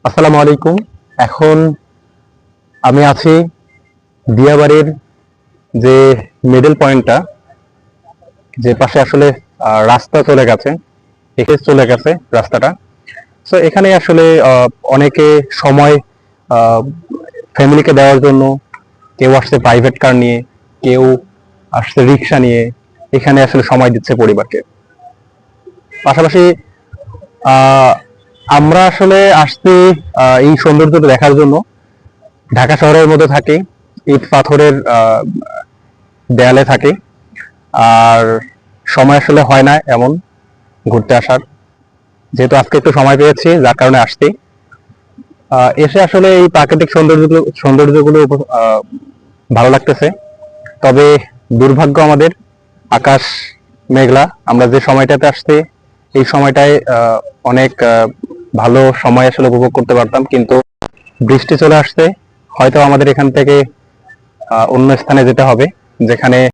আসসালামু আলাইকুম। এখন আমি আছি দিয়াবাড়ির যে মিডল পয়েন্টটা, যে পাশে আসলে রাস্তা চলে গেছে, একে চলে গেছে রাস্তাটা। সো এখানে আসলে অনেকে সময় ফ্যামিলিকে দেওয়ার জন্য, কেউ আসছে প্রাইভেট কার নিয়ে, কেউ আসছে রিক্সা নিয়ে, এখানে আসলে সময় দিচ্ছে পরিবারকে। পাশাপাশি আহ আমরা আসলে আসছি এই সৌন্দর্যটা দেখার জন্য। ঢাকা শহরের মধ্যে থাকি, ইট পাথরের দেয়ালে থাকি, আর সময় আসলে হয় না এমন ঘুরতে আসার। যেহেতু আজকে একটু সময় পেয়েছি, যার কারণে আসছি। এসে আসলে এই প্রাকৃতিক সৌন্দর্যগুলো ভালো লাগতেছে। তবে দুর্ভাগ্য আমাদের, আকাশ মেঘলা। আমরা যে সময়টাতে আসছি এই সময়টায় অনেক ভালো সময় আসলে উপভোগ করতে পারতাম, কিন্তু বৃষ্টি চলে আসছে। হয়তো আমাদের এখান থেকে অন্য স্থানে যেতে হবে, যেখানে